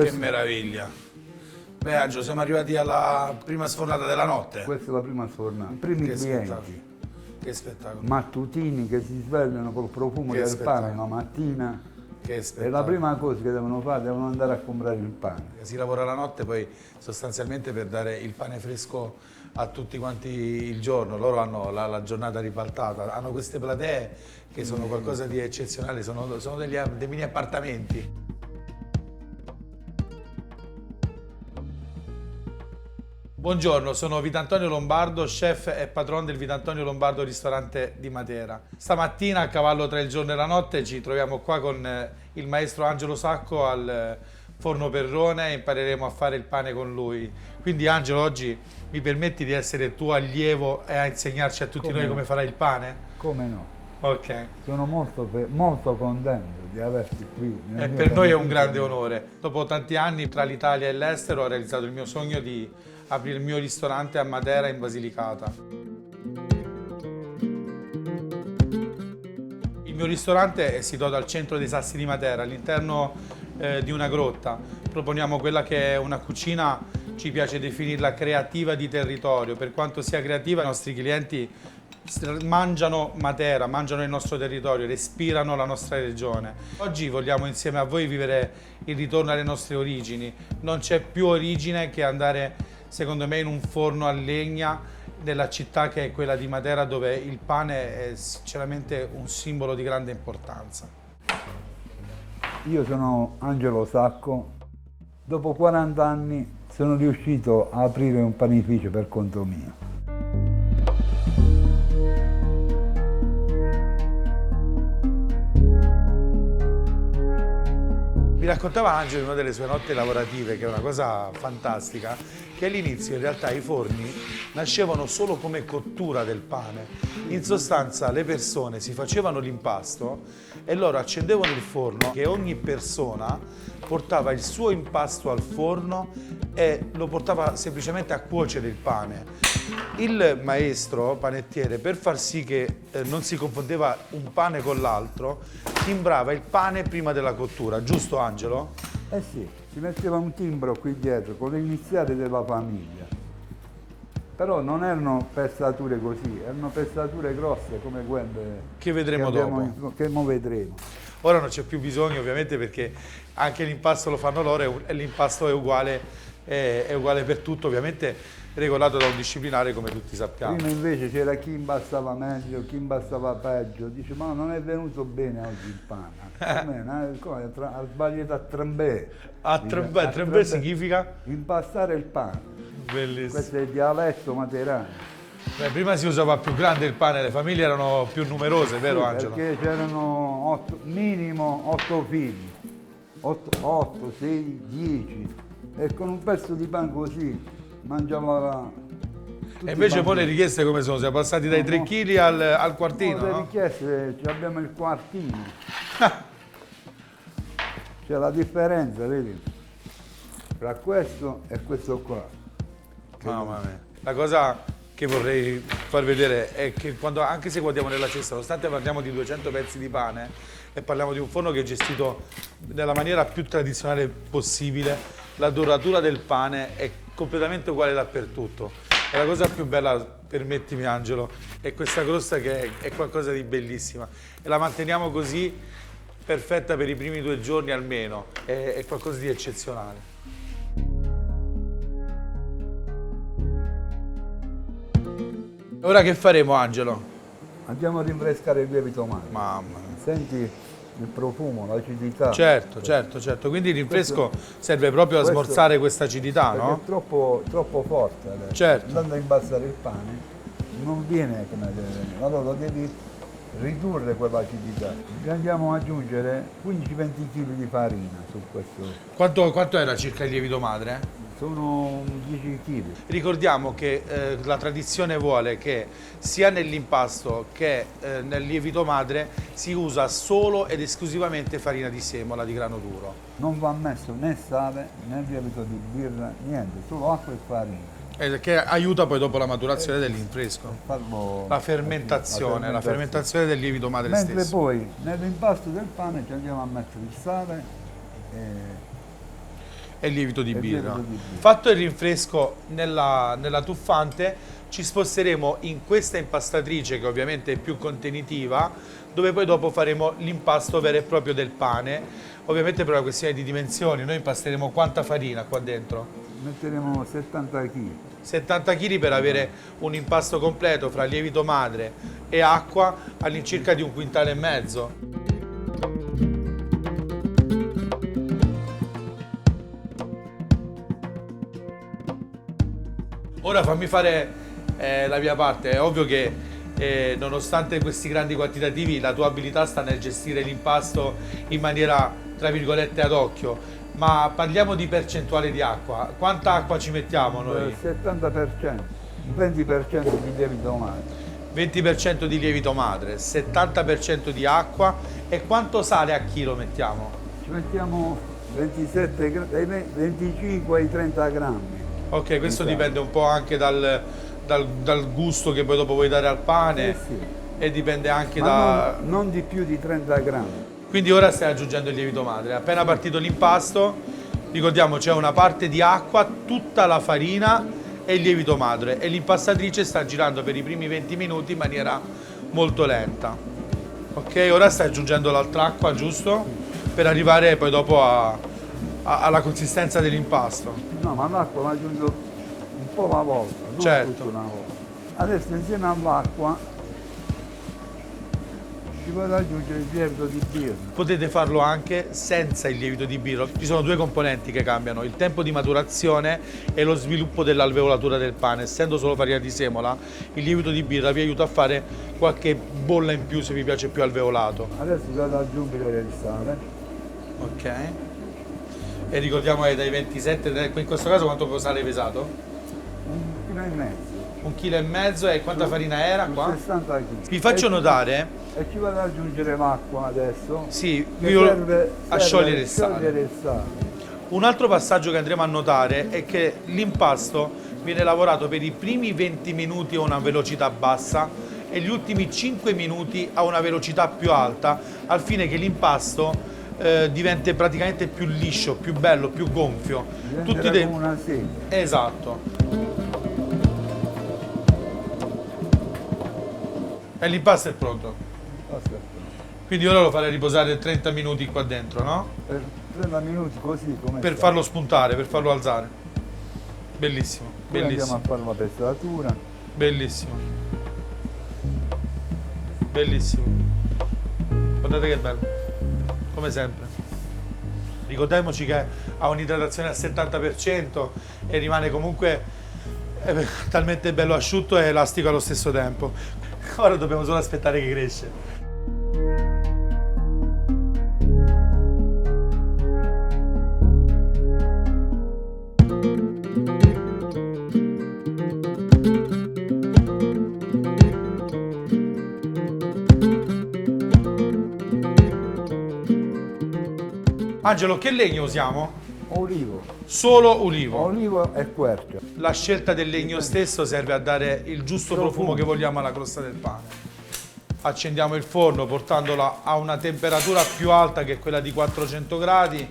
Che meraviglia. Beh, Angelo, siamo arrivati alla prima sfornata della notte. Questa è la prima sfornata. I primi Che clienti spettacolo. Che spettacolo. mattutini che si svegliano col profumo Che del spettacolo. pane la mattina Che e la spettacolo. prima cosa che devono fare, devono andare a comprare il pane. Si lavora la notte poi sostanzialmente per dare il pane fresco a tutti quanti il giorno. Loro hanno la giornata ribaltata, hanno queste platee che sono qualcosa di eccezionale, sono dei mini appartamenti. Buongiorno, sono Vitantonio Lombardo, chef e patron del Vitantonio Lombardo ristorante di Matera. Stamattina, a cavallo tra il giorno e la notte, ci troviamo qua con il maestro Angelo Sacco al forno Perrone e impareremo a fare il pane con lui. Quindi Angelo, oggi mi permetti di essere tuo allievo e a insegnarci a tutti noi come fare il pane? Come no? Ok. Sono molto contento di averti qui. E per noi è un grande onore. Dopo tanti anni tra l'Italia e l'estero ho realizzato il mio sogno di aprire il mio ristorante a Matera in Basilicata. Il mio ristorante è situato al centro dei Sassi di Matera, all'interno di una grotta. Proponiamo quella che è una cucina, ci piace definirla creativa di territorio. Per quanto sia creativa, i nostri clienti mangiano Matera, mangiano il nostro territorio, respirano la nostra regione. Oggi vogliamo insieme a voi vivere il ritorno alle nostre origini. Non c'è più origine che andare, secondo me, in un forno a legna nella città che è quella di Matera, dove il pane è sinceramente un simbolo di grande importanza. Io sono Angelo Sacco. Dopo 40 anni sono riuscito a aprire un panificio per conto mio. Mi raccontava Angelo in una delle sue notti lavorative, che è una cosa fantastica, che all'inizio in realtà i forni nascevano solo come cottura del pane. In sostanza le persone si facevano l'impasto e loro accendevano il forno, che ogni persona portava il suo impasto al forno e lo portava semplicemente a cuocere il pane. Il maestro panettiere, per far sì che non si confondeva un pane con l'altro, timbrava il pane prima della cottura, giusto Angelo? Eh sì, si metteva un timbro qui dietro con le iniziali della famiglia. Però non erano pezzature così, erano pezzature grosse come quelle Che vedremo dopo. Che mo vedremo. Ora non c'è più bisogno ovviamente perché anche l'impasto lo fanno loro e l'impasto è uguale per tutto, ovviamente regolato da un disciplinare come tutti sappiamo. Prima invece c'era chi impastava meglio, chi impastava peggio. Dice, ma non è venuto bene oggi il pane. Come? Ha sbagliato a trembè. A trembè significa? Impastare il pane. Bellissimo. Questo è il dialetto materano. Beh, prima si usava più grande il pane, le famiglie erano più numerose, vero Sì, Angelo? perché c'erano minimo 8 figli. 8, 6, 10. E con un pezzo di pane così mangiava. E invece poi le richieste come sono? Siamo passati dai 3 kg al quartino, Le no? richieste, abbiamo il quartino. C'è la differenza, vedi? Tra questo e questo qua. Mamma mia. La cosa che vorrei far vedere è che anche se guardiamo nella cesta, nonostante parliamo di 200 pezzi di pane e parliamo di un forno che è gestito nella maniera più tradizionale possibile, la doratura del pane è completamente uguale dappertutto. E la cosa più bella, permettimi Angelo, è questa crosta che è qualcosa di bellissima e la manteniamo così perfetta per i primi 2 giorni almeno, è qualcosa di eccezionale. Ora che faremo Angelo? Andiamo a rinfrescare il lievito madre. Mamma mia. Senti il profumo, l'acidità. Certo. Quindi il rinfresco serve proprio a questo- smorzare questa acidità, Perché no? è troppo forte adesso. Certo. Andando a imbastare il pane non viene come deve venire. Allora devi ridurre quell'acidità. Andiamo ad aggiungere 15-20 kg di farina su questo. Quanto era circa il lievito madre? Sono 10 kg. Ricordiamo che la tradizione vuole che sia nell'impasto che nel lievito madre si usa solo ed esclusivamente farina di semola di grano duro. Non va messo né sale né lievito di birra, niente, solo acqua e farina. Che aiuta poi dopo la maturazione dell'infresco. Farlo- La fermentazione del lievito madre Mentre stesso. poi nell'impasto del pane ci andiamo a mettere il sale e il lievito di E birra. lievito di birra. Fatto il rinfresco nella tuffante, ci sposteremo in questa impastatrice che ovviamente è più contenitiva, dove poi dopo faremo l'impasto vero e proprio del pane. Ovviamente per una questione di dimensioni, noi impasteremo quanta farina qua dentro? Metteremo 70 kg. 70 kg per avere un impasto completo fra lievito madre e acqua all'incirca di 1,5 quintali. Ora fammi fare la mia parte. È ovvio che nonostante questi grandi quantitativi la tua abilità sta nel gestire l'impasto in maniera tra virgolette ad occhio, ma parliamo di percentuale di acqua. Quanta acqua ci mettiamo noi? Il 70%, 20% di lievito madre. 20% di lievito madre, 70% di acqua, e quanto sale a chilo mettiamo? Ci mettiamo 25 ai 30 grammi. Ok, questo Esatto. dipende un po' anche dal gusto che poi dopo vuoi dare al pane, Sì. e dipende anche Ma da... non di più di 30 grammi. Quindi ora stai aggiungendo il lievito madre. Appena partito l'impasto, ricordiamo c'è una parte di acqua, tutta la farina e il lievito madre, e l'impastatrice sta girando per i primi 20 minuti in maniera molto lenta. Ok, ora stai aggiungendo l'altra acqua, giusto? Per arrivare poi dopo alla consistenza dell'impasto. No, ma l'acqua la aggiungo un po' alla volta, non Certo. tutta una volta. Adesso insieme all'acqua ci vado ad aggiungere il lievito di birra. Potete farlo anche senza il lievito di birra. Ci sono due componenti che cambiano: il tempo di maturazione e lo sviluppo dell'alveolatura del pane. Essendo solo farina di semola, il lievito di birra vi aiuta a fare qualche bolla in più se vi piace più alveolato. Adesso vado ad aggiungere il sale. Ok. E ricordiamo che dai 27, in questo caso quanto sale pesato? 1,5 kg. 1,5 kg. E quanta farina era Su qua? 60 kg. Vi faccio notare, E ci vado ad aggiungere l'acqua adesso. sì, Che vi a sciogliere il sale. sciogliere il sale. Un altro passaggio che andremo a notare è che l'impasto viene lavorato per i primi 20 minuti a una velocità bassa e gli ultimi 5 minuti a una velocità più alta, al fine che l'impasto diventi praticamente più liscio, più bello, più gonfio. Diventerà come una sega. Esatto. E l'impasto è pronto. Aspetta. Quindi ora lo farei riposare 30 minuti qua dentro, no? Per 30 minuti così come Per sta. farlo spuntare, per farlo alzare. Bellissimo, Poi andiamo bellissimo, a fare la pezzatura. bellissimo. Bellissimo. Guardate che bello. Come sempre. Ricordiamoci che ha un'idratazione al 70% e rimane comunque talmente bello asciutto e elastico allo stesso tempo. Ora dobbiamo solo aspettare che cresce. Angelo, che legno usiamo? Olivo. Solo ulivo. Olivo e quercia. La scelta del legno stesso serve a dare il giusto profumo che vogliamo alla crosta del pane. Accendiamo il forno portandola a una temperatura più alta che quella di 400 gradi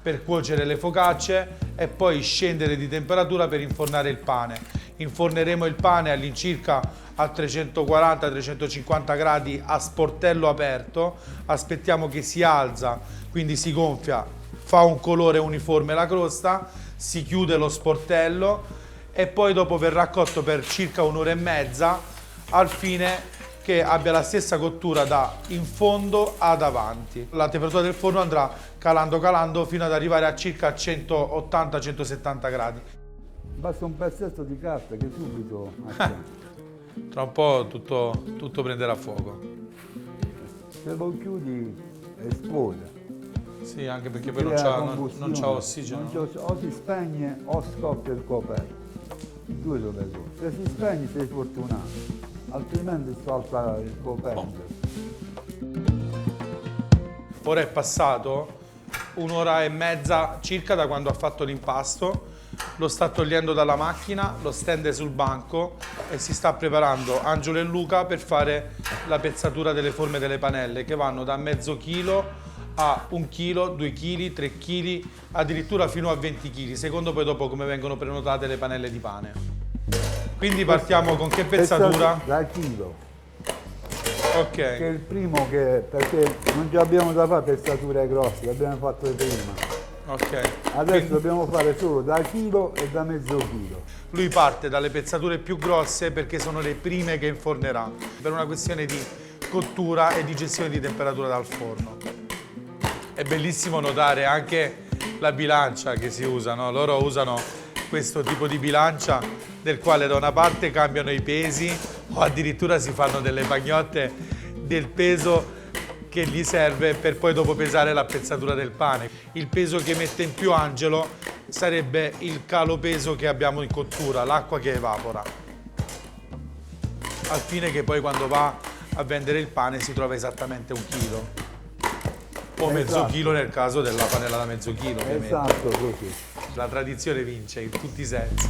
per cuocere le focacce e poi scendere di temperatura per infornare il pane. Inforneremo il pane all'incirca a 340-350 gradi a sportello aperto, aspettiamo che si alza, quindi si gonfia, fa un colore uniforme la crosta, si chiude lo sportello e poi dopo verrà cotto per circa un'ora e mezza al fine che abbia la stessa cottura da in fondo ad avanti. La temperatura del forno andrà calando fino ad arrivare a circa 180-170 gradi. Basta un pezzetto di carta che subito acciacca. Tra un po' tutto prenderà fuoco. Se lo chiudi esplode. Sì, anche perché poi non Crea c'ha combustione. ossigeno. O si spegne o scoppia il coperto. I due dove sono. Se si spegne sei fortunato, altrimenti salta il coperto. Ora è passato un'ora e mezza circa da quando ha fatto l'impasto, lo sta togliendo dalla macchina, lo stende sul banco e si sta preparando Angelo e Luca per fare la pezzatura delle forme delle panelle che vanno da mezzo chilo a 1 kg, 2 kg, 3 kg, addirittura fino a 20 kg, secondo poi dopo come vengono prenotate le panelle di pane. Quindi partiamo con che pezzatura? Da chilo. Ok. Che è il primo perché non ci abbiamo da fare pezzature grosse, le abbiamo fatte prima. Ok. Adesso dobbiamo fare solo da chilo e da mezzo chilo. Lui parte dalle pezzature più grosse perché sono le prime che infornerà, per una questione di cottura e di gestione di temperatura dal forno. È bellissimo notare anche la bilancia che si usa, no? Loro usano questo tipo di bilancia del quale da una parte cambiano i pesi o addirittura si fanno delle pagnotte del peso che gli serve per poi dopo pesare la pezzatura del pane. Il peso che mette in più Angelo sarebbe il calo peso che abbiamo in cottura, l'acqua che evapora. Al fine che poi quando va a vendere il pane si trova esattamente 1 chilo. O mezzo chilo nel caso della panella da mezzo chilo, ovviamente. Esatto, così. La tradizione vince in tutti i sensi.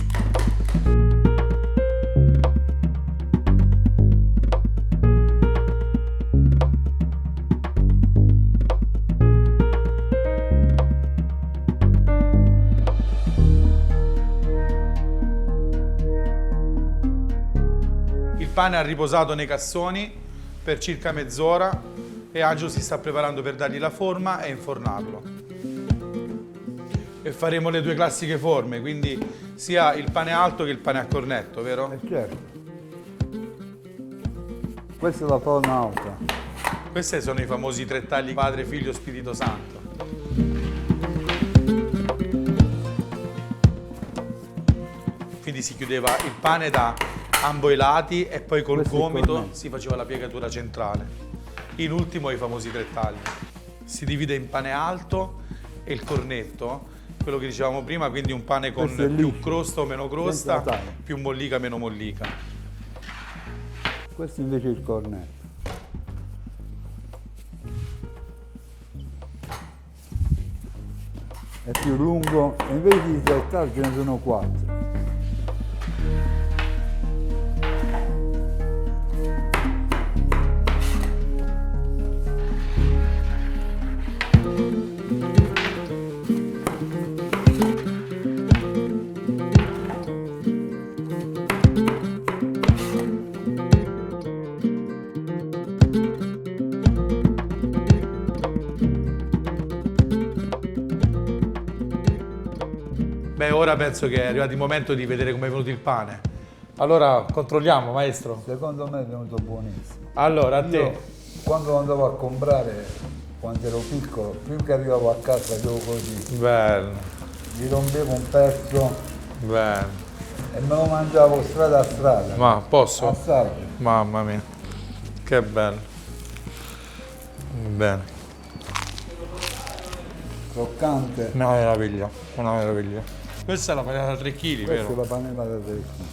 Il pane ha riposato nei cassoni per circa mezz'ora e Angelo si sta preparando per dargli la forma e infornarlo. E faremo le due classiche forme, quindi sia il pane alto che il pane a cornetto, vero? Certo. Questa è la forma alta. Questi sono i famosi 3 tagli Padre, Figlio, Spirito Santo. Quindi si chiudeva il pane da ambo i lati e poi col Questo è il gomito cornetto. si faceva la piegatura centrale. In ultimo i famosi 3 tagli. Si divide in pane alto e il cornetto, quello che dicevamo prima, quindi un pane con Questo è più liscio, crosta o meno crosta, senza taglio. più mollica, meno mollica. Questo invece è il cornetto. È più lungo e invece di 7 ce ne sono 4. Beh, ora penso che è arrivato il momento di vedere come è venuto il pane. Allora, controlliamo, maestro. Secondo me è venuto buonissimo. Allora, a Io te. quando andavo a comprare, quando ero piccolo, prima che arrivavo a casa facevo così, Bello, gli rompevo un pezzo bello. e me lo mangiavo strada a strada. Ma posso? Assaggio. Mamma mia, che bello. Bene, Croccante. una meraviglia, una meraviglia. Questa è la panella da 3 kg, Questa è vero? la panella da 3 kg.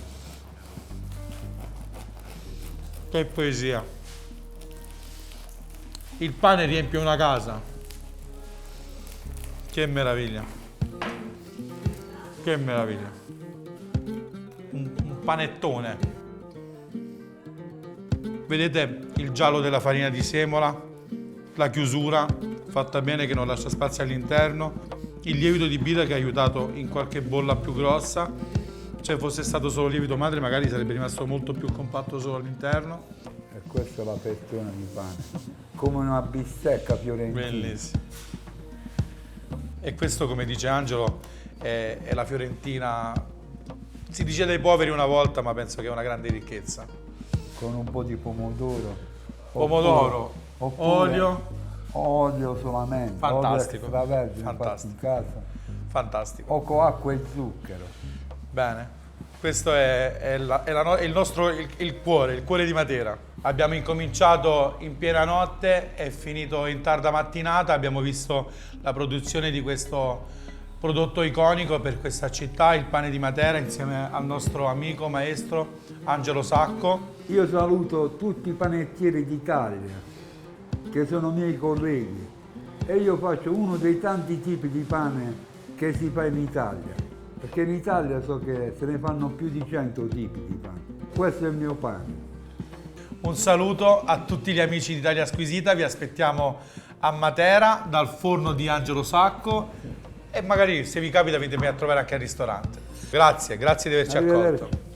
Che poesia. Il pane riempie una casa. Che meraviglia. Che meraviglia. Un panettone. Vedete il giallo della farina di semola, la chiusura fatta bene che non lascia spazio all'interno, il lievito di birra che ha aiutato in qualche bolla più grossa. Se fosse stato solo lievito madre magari sarebbe rimasto molto più compatto solo all'interno. E questa è la fettona di pane. Come una bistecca fiorentina. Bellissimo. E questo, come dice Angelo, è la fiorentina. Si dice dei poveri una volta, ma penso che è una grande ricchezza. Con un po' di pomodoro. Pomodoro, Oppure olio, olio solamente. Fantastico. Olio extravergine fatto in Fantastico. casa. fantastico. O con acqua e zucchero. Bene, questo è il nostro il cuore di Matera. Abbiamo incominciato in piena notte e finito in tarda mattinata. Abbiamo visto la produzione di questo prodotto iconico per questa città, il pane di Matera, insieme al nostro amico maestro Angelo Sacco. Io saluto tutti i panettieri d'Italia, che sono miei colleghi, e io faccio uno dei tanti tipi di pane che si fa in Italia, perché in Italia so che se ne fanno più di 100 tipi di pane. Questo è il mio pane. Un saluto a tutti gli amici di Italia Squisita, vi aspettiamo a Matera dal forno di Angelo Sacco e magari se vi capita venitemi a trovare anche al ristorante. Grazie di averci Arrivederci. accolto.